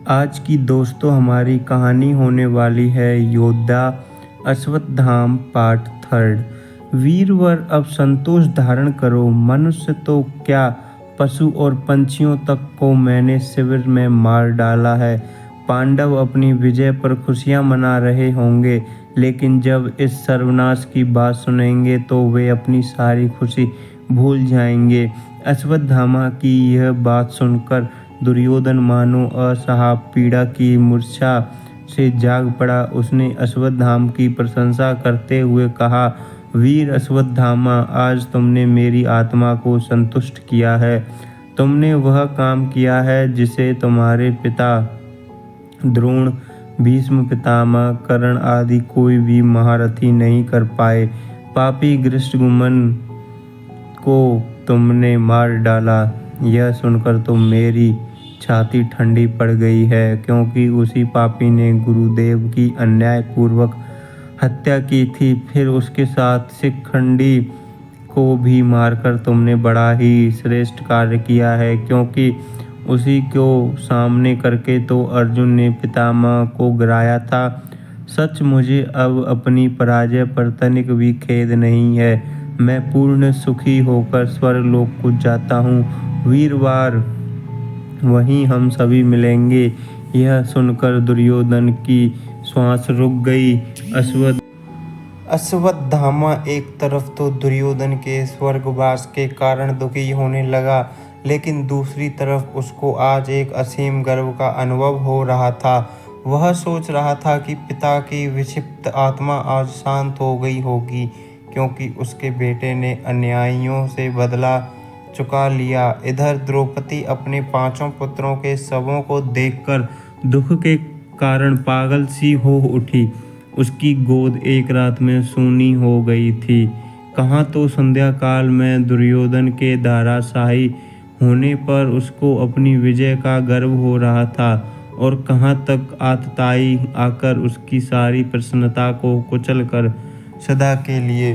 आज की दोस्तों हमारी कहानी होने वाली है योद्धा अश्वत्थामा पार्ट थर्ड। वीरवर अब संतोष धारण करो, मनुष्य तो क्या पशु और पंछियों तक को मैंने शिविर में मार डाला है। पांडव अपनी विजय पर खुशियां मना रहे होंगे, लेकिन जब इस सर्वनाश की बात सुनेंगे तो वे अपनी सारी खुशी भूल जाएंगे। अश्वत्थामा की यह बात सुनकर दुर्योधन मानो असहाय पीड़ा की मूर्छा से जाग पड़ा। उसने अश्वत्थामा की प्रशंसा करते हुए कहा, वीर अश्वत्थामा, आज तुमने मेरी आत्मा को संतुष्ट किया है। तुमने वह काम किया है जिसे तुम्हारे पिता द्रोण, भीष्म पितामह, कर्ण आदि कोई भी महारथी नहीं कर पाए। पापी धृष्टद्युम्न को तुमने मार डाला। यह सुनकर तो मेरी छाती ठंडी पड़ गई है, क्योंकि उसी पापी ने गुरुदेव की अन्यायपूर्वक हत्या की थी। फिर उसके साथ शिखंडी को भी मारकर तुमने बड़ा ही श्रेष्ठ कार्य किया है, क्योंकि उसी को सामने करके तो अर्जुन ने पितामह को गिराया था। सच मुझे अब अपनी पराजय पर तनिक भी खेद नहीं है। मैं पूर्ण सुखी होकर स्वर्गलोक को जाता हूँ। वीरवार वहीं हम सभी मिलेंगे। यह सुनकर दुर्योधन की श्वास रुक गई। अश्वत्थामा एक तरफ तो दुर्योधन के स्वर्गवास के कारण दुखी होने लगा, लेकिन दूसरी तरफ उसको आज एक असीम गर्व का अनुभव हो रहा था। वह सोच रहा था कि पिता की विक्षिप्त आत्मा आज शांत हो गई होगी, क्योंकि उसके बेटे ने अन्यायियों से बदला चुका लिया। इधर द्रौपदी अपने पांचों पुत्रों के शवों को देखकर दुख के कारण पागल सी हो उठी। उसकी गोद एक रात में सूनी हो गई थी। कहाँ तो संध्या काल में दुर्योधन के धराशायी होने पर उसको अपनी विजय का गर्व हो रहा था, और कहाँ तक आतताई आकर उसकी सारी प्रसन्नता को कुचल कर सदा के लिए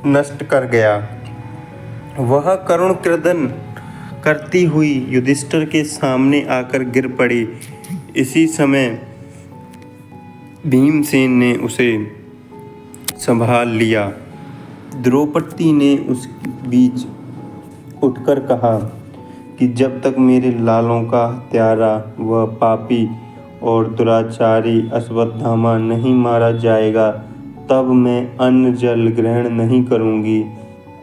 नष्ट कर गया। वह करुण क्रंदन करती हुई युधिष्ठिर के सामने आकर गिर पड़ी। इसी समय भीमसेन ने उसे संभाल लिया। द्रौपदी ने उस बीच उठकर कहा कि जब तक मेरे लालों का हत्यारा व पापी और दुराचारी अश्वत्थामा नहीं मारा जाएगा, तब मैं अन्न जल ग्रहण नहीं करूंगी।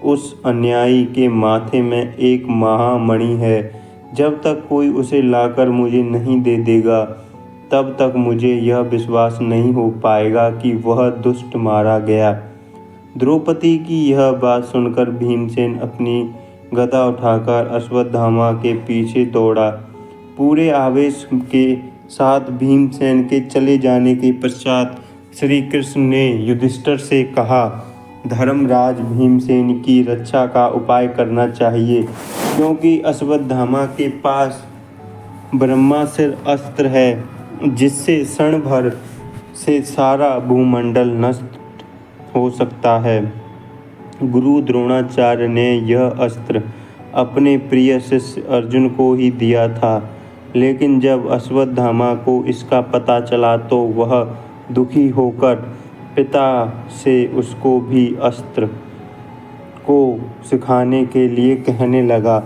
उस अन्यायी के माथे में एक महामणि है। जब तक कोई उसे लाकर मुझे नहीं दे देगा, तब तक मुझे यह विश्वास नहीं हो पाएगा कि वह दुष्ट मारा गया। द्रौपदी की यह बात सुनकर भीमसेन अपनी गदा उठाकर अश्वत्थामा के पीछे दौड़ा। पूरे आवेश के साथ भीमसेन के चले जाने के पश्चात श्री कृष्ण ने युधिष्ठिर से कहा, धर्मराज, भीमसेन की रक्षा का उपाय करना चाहिए, क्योंकि अश्वत्थामा के पास ब्रह्मास्त्र अस्त्र है, जिससे क्षण भर से सारा भूमंडल नष्ट हो सकता है। गुरु द्रोणाचार्य ने यह अस्त्र अपने प्रिय शिष्य अर्जुन को ही दिया था, लेकिन जब अश्वत्थामा को इसका पता चला तो वह दुखी होकर पिता से उसको भी अस्त्र को सिखाने के लिए कहने लगा।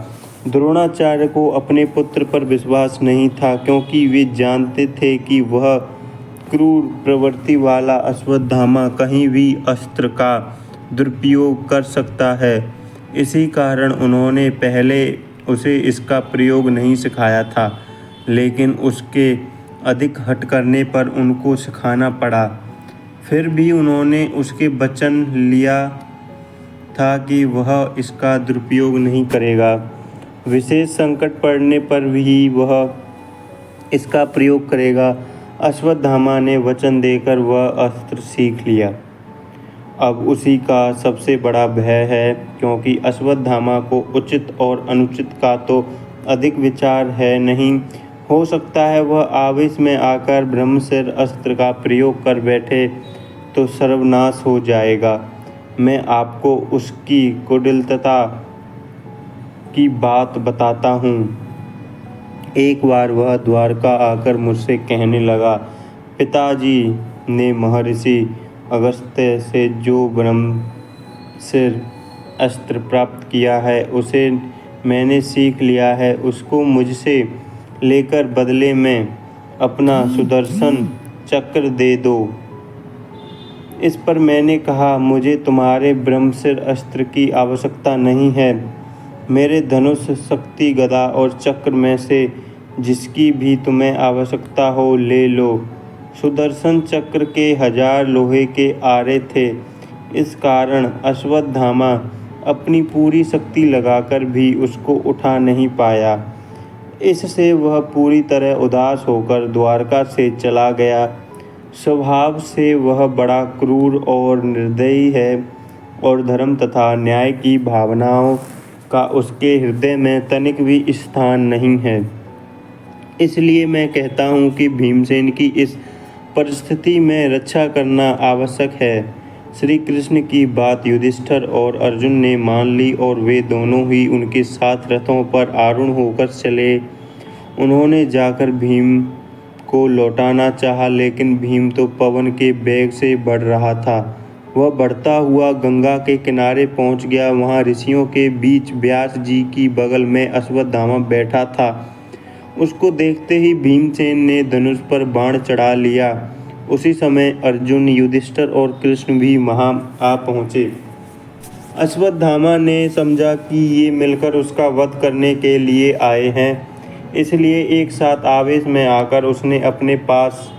द्रोणाचार्य को अपने पुत्र पर विश्वास नहीं था, क्योंकि वे जानते थे कि वह क्रूर प्रवृत्ति वाला अश्वत्थामा कहीं भी अस्त्र का दुरुपयोग कर सकता है। इसी कारण उन्होंने पहले उसे इसका प्रयोग नहीं सिखाया था, लेकिन उसके अधिक हठ करने पर उनको सिखाना पड़ा। फिर भी उन्होंने उसके वचन लिया था कि वह इसका दुरुपयोग नहीं करेगा। विशेष संकट पड़ने पर भी वह इसका प्रयोग करेगा। अश्वत्थामा ने वचन देकर वह अस्त्र सीख लिया। अब उसी का सबसे बड़ा भय है, क्योंकि अश्वत्थामा को उचित और अनुचित का तो अधिक विचार है नहीं। हो सकता है वह आवेश में आकर ब्रह्मास्त्र अस्त्र का प्रयोग कर बैठे तो सर्वनाश हो जाएगा। मैं आपको उसकी कुटिलता की बात बताता हूँ। एक बार वह द्वारका आकर मुझसे कहने लगा, पिताजी ने महर्षि अगस्त्य से जो ब्रह्मशिर अस्त्र प्राप्त किया है उसे मैंने सीख लिया है, उसको मुझसे लेकर बदले में अपना सुदर्शन चक्र दे दो। इस पर मैंने कहा, मुझे तुम्हारे ब्रह्मशिर अस्त्र की आवश्यकता नहीं है। मेरे धनुष, शक्ति, गदा और चक्र में से जिसकी भी तुम्हें आवश्यकता हो ले लो। सुदर्शन चक्र के 1000 लोहे के आरे थे। इस कारण अश्वत्थामा अपनी पूरी शक्ति लगाकर भी उसको उठा नहीं पाया। इससे वह पूरी तरह उदास होकर द्वारका से चला गया। स्वभाव से वह बड़ा क्रूर और निर्दयी है और धर्म तथा न्याय की भावनाओं का उसके हृदय में तनिक भी स्थान नहीं है। इसलिए मैं कहता हूँ कि भीमसेन की इस परिस्थिति में रक्षा करना आवश्यक है। श्री कृष्ण की बात युधिष्ठिर और अर्जुन ने मान ली और वे दोनों ही उनके साथ रथों पर आरूढ़ होकर चले। उन्होंने जाकर भीम को लौटाना चाहा, लेकिन भीम तो पवन के वेग से बढ़ रहा था। वह बढ़ता हुआ गंगा के किनारे पहुंच गया। वहां ऋषियों के बीच व्यास जी की बगल में अश्वत्थामा बैठा था। उसको देखते ही भीमसेन ने धनुष पर बाण चढ़ा लिया। उसी समय अर्जुन, युधिष्ठिर और कृष्ण भी वहां आ पहुँचे। अश्वत्थामा ने समझा कि ये मिलकर उसका वध करने के लिए आए हैं, इसलिए एक साथ आवेश में आकर उसने अपने पास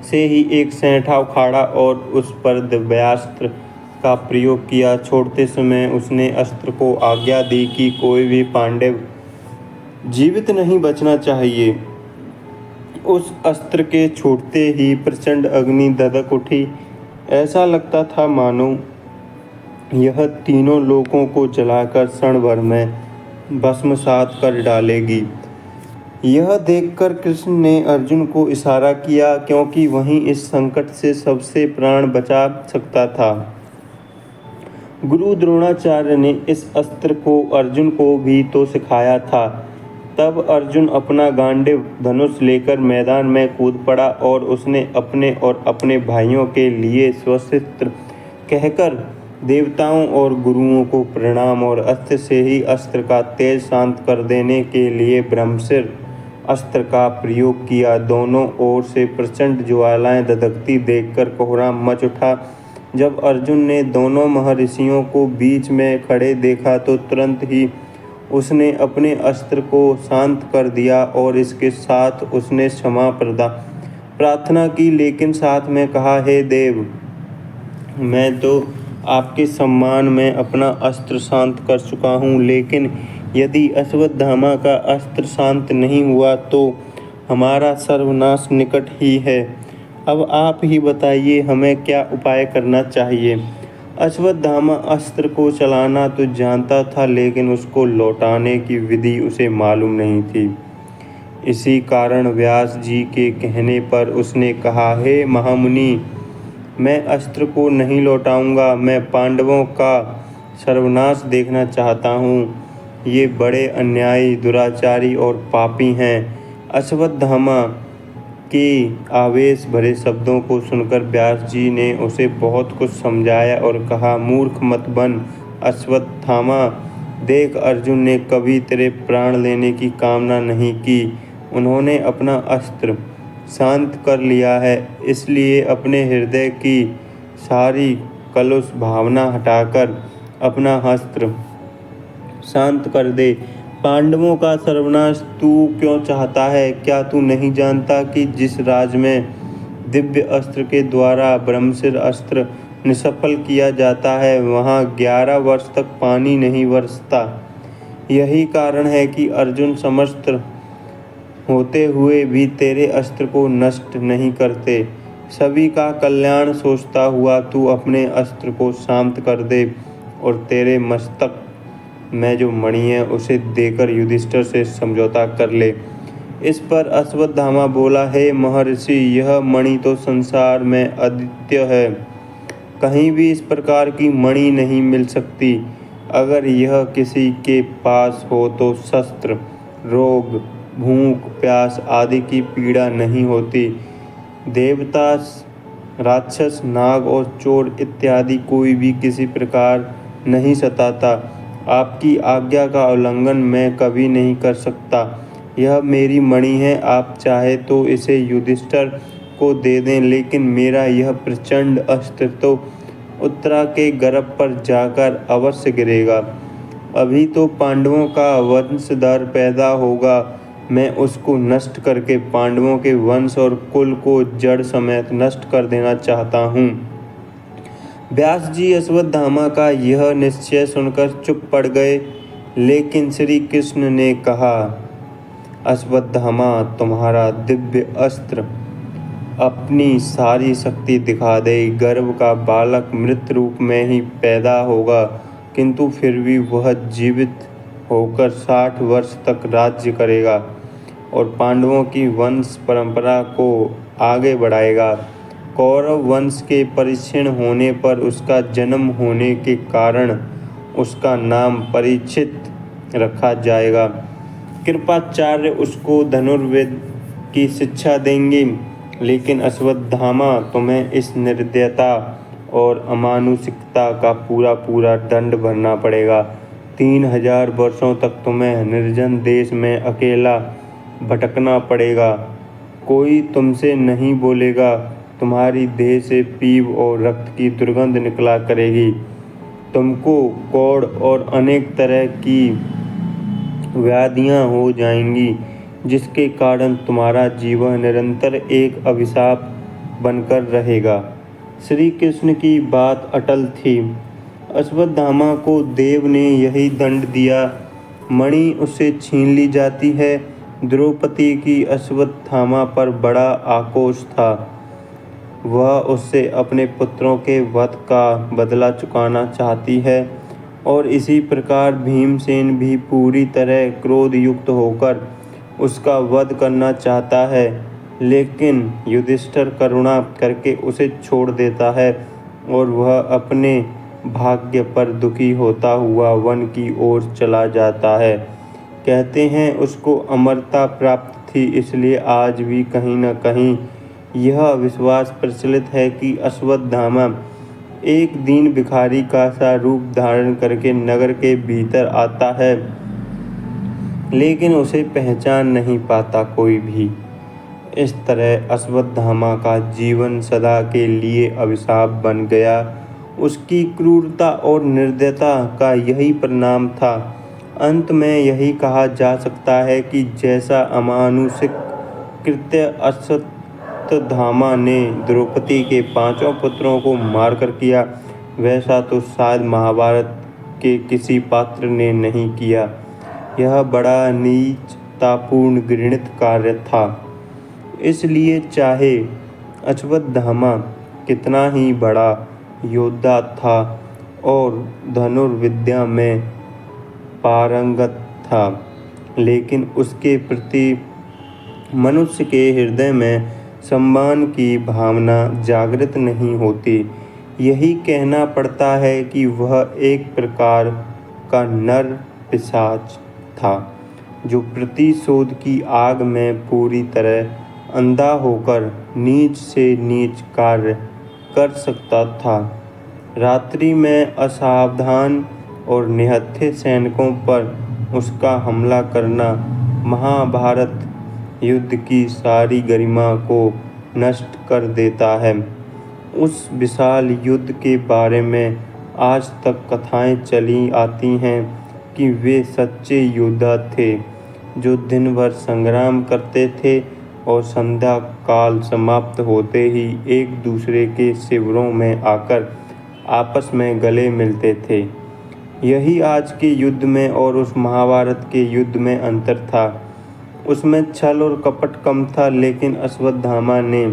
से ही एक सैंठा उखाड़ा और उस पर दिव्यास्त्र का प्रयोग किया। छोड़ते समय उसने अस्त्र को आज्ञा दी कि कोई भी पांडव जीवित नहीं बचना चाहिए। उस अस्त्र के छूटते ही प्रचंड अग्नि धधक उठी। ऐसा लगता था मानो यह तीनों लोकों को जलाकर क्षण भर में भस्मसात कर डालेगी। यह देखकर कृष्ण ने अर्जुन को इशारा किया, क्योंकि वही इस संकट से सबसे प्राण बचा सकता था। गुरु द्रोणाचार्य ने इस अस्त्र को अर्जुन को भी तो सिखाया था। तब अर्जुन अपना गांडीव धनुष लेकर मैदान में कूद पड़ा और उसने अपने और अपने भाइयों के लिए स्वस्त्र कहकर देवताओं और गुरुओं को प्रणाम और अस्त्र से ही अस्त्र का तेज शांत कर देने के लिए ब्रह्मशिर अस्त्र का प्रयोग किया। दोनों ओर से प्रचंड ज्वालाएं धधकती देखकर कोहराम मच उठा। जब अर्जुन ने दोनों महर्षियों को बीच में खड़े देखा तो तुरंत ही उसने अपने अस्त्र को शांत कर दिया और इसके साथ उसने क्षमा प्रार्थना की, लेकिन साथ में कहा, हे देव, मैं तो आपके सम्मान में अपना अस्त्र शांत कर चुका हूँ, लेकिन यदि अश्वत्थामा का अस्त्र शांत नहीं हुआ तो हमारा सर्वनाश निकट ही है। अब आप ही बताइए, हमें क्या उपाय करना चाहिए। अश्वत्थामा अस्त्र को चलाना तो जानता था, लेकिन उसको लौटाने की विधि उसे मालूम नहीं थी। इसी कारण व्यास जी के कहने पर उसने कहा, हे महामुनि, मैं अस्त्र को नहीं लौटाऊंगा। मैं पांडवों का सर्वनाश देखना चाहता हूँ। ये बड़े अन्यायी, दुराचारी और पापी हैं। अश्वत्थामा के आवेश भरे शब्दों को सुनकर व्यास जी ने उसे बहुत कुछ समझाया और कहा, मूर्ख मत बन अश्वत्थामा। देख, अर्जुन ने कभी तेरे प्राण लेने की कामना नहीं की। उन्होंने अपना अस्त्र शांत कर लिया है, इसलिए अपने हृदय की सारी कलुष भावना हटाकर अपना अस्त्र शांत कर दे। पांडवों का सर्वनाश तू क्यों चाहता है? क्या तू नहीं जानता कि जिस राज में दिव्य अस्त्र के द्वारा ब्रह्मशिर अस्त्र निष्फल किया जाता है, वहाँ 11 वर्ष तक पानी नहीं बरसता। यही कारण है कि अर्जुन समस्त होते हुए भी तेरे अस्त्र को नष्ट नहीं करते। सभी का कल्याण सोचता हुआ तू अपने अस्त्र को शांत कर दे और तेरे मस्तक में जो मणि है उसे देकर युधिष्ठिर से समझौता कर ले। इस पर अश्वत्थामा बोला, हे महर्षि, यह मणि तो संसार में अद्वितीय है। कहीं भी इस प्रकार की मणि नहीं मिल सकती। अगर यह किसी के पास हो तो शस्त्र रोग, भूख, प्यास आदि की पीड़ा नहीं होती। देवता, राक्षस, नाग और चोर इत्यादि कोई भी किसी प्रकार नहीं सताता। आपकी आज्ञा का उल्लंघन मैं कभी नहीं कर सकता। यह मेरी मणि है, आप चाहे तो इसे युधिष्ठिर को दे दें, लेकिन मेरा यह प्रचंड अस्त्र तो उत्तरा के गर्भ पर जाकर अवश्य गिरेगा। अभी तो पांडवों का वंशधर पैदा होगा, मैं उसको नष्ट करके पांडवों के वंश और कुल को जड़ समेत नष्ट कर देना चाहता हूँ। व्यास जी अश्वत्थामा का यह निश्चय सुनकर चुप पड़ गए, लेकिन श्री कृष्ण ने कहा, अश्वत्थामा, तुम्हारा दिव्य अस्त्र अपनी सारी शक्ति दिखा दे। गर्भ का बालक मृत रूप में ही पैदा होगा, किंतु फिर भी वह जीवित होकर 60 वर्ष तक राज्य करेगा और पांडवों की वंश परंपरा को आगे बढ़ाएगा। कौरव वंश के परिक्षीण होने पर उसका जन्म होने के कारण उसका नाम परीक्षित रखा जाएगा। कृपाचार्य उसको धनुर्वेद की शिक्षा देंगे, लेकिन अश्वत्थामा, तुम्हें इस निर्दयता और अमानुषिकता का पूरा दंड भरना पड़ेगा। 3000 वर्षों तक तुम्हें निर्जन देश में अकेला भटकना पड़ेगा। कोई तुमसे नहीं बोलेगा, तुम्हारी देह से पीप और रक्त की दुर्गंध निकला करेगी। तुमको कोढ़ और अनेक तरह की व्याधियां हो जाएंगी, जिसके कारण तुम्हारा जीवन निरंतर एक अभिशाप बनकर रहेगा। श्री कृष्ण की बात अटल थी। अश्वत्थामा को देव ने यही दंड दिया। मणि उससे छीन ली जाती है। द्रौपदी की अश्वत्थामा पर बड़ा आक्रोश था। वह उससे अपने पुत्रों के वध का बदला चुकाना चाहती है और इसी प्रकार भीमसेन भी पूरी तरह क्रोध युक्त होकर उसका वध करना चाहता है, लेकिन युधिष्ठिर करुणा करके उसे छोड़ देता है और वह अपने भाग्य पर दुखी होता हुआ वन की ओर चला जाता है। कहते हैं उसको अमरता प्राप्त थी, इसलिए आज भी कहीं न कहीं यह विश्वास प्रचलित है कि अश्वत्थामा एक दिन भिखारी का सा रूप धारण करके नगर के भीतर आता है, लेकिन उसे पहचान नहीं पाता कोई भी। इस तरह अश्वत्थामा का जीवन सदा के लिए अभिशाप बन गया। उसकी क्रूरता और निर्दयता का यही परिणाम था। अंत में यही कहा जा सकता है कि जैसा अमानुषिक कृत्य अश्वत्थामा ने द्रौपदी के 5 पुत्रों को मारकर किया, वैसा तो शायद महाभारत के किसी पात्र ने नहीं किया। यह बड़ा नीचतापूर्ण घृणित कार्य था। इसलिए चाहे अश्वत्थामा कितना ही बड़ा योद्धा था और धनुर्विद्या में पारंगत था, लेकिन उसके प्रति मनुष्य के हृदय में सम्मान की भावना जागृत नहीं होती। यही कहना पड़ता है कि वह एक प्रकार का नर पिशाच था, जो प्रतिशोध की आग में पूरी तरह अंधा होकर नीच से नीच कार्य कर सकता था। रात्रि में असावधान और निहत्थे सैनिकों पर उसका हमला करना महाभारत युद्ध की सारी गरिमा को नष्ट कर देता है। उस विशाल युद्ध के बारे में आज तक कथाएं चली आती हैं कि वे सच्चे योद्धा थे, जो दिन भर संग्राम करते थे और संध्या काल समाप्त होते ही एक दूसरे के शिविरों में आकर आपस में गले मिलते थे। यही आज के युद्ध में और उस महाभारत के युद्ध में अंतर था। उसमें छल और कपट कम था, लेकिन अश्वत्थामा ने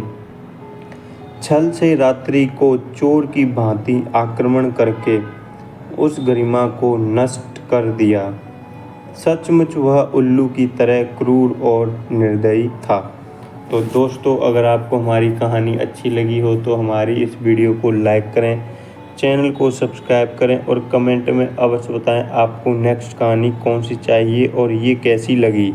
छल से रात्रि को चोर की भांति आक्रमण करके उस गरिमा को नष्ट कर दिया। सचमुच वह उल्लू की तरह क्रूर और निर्दयी था। तो दोस्तों, अगर आपको हमारी कहानी अच्छी लगी हो तो हमारी इस वीडियो को लाइक करें, चैनल को सब्सक्राइब करें और कमेंट में अवश्य बताएं आपको नेक्स्ट कहानी कौन सी चाहिए और ये कैसी लगी।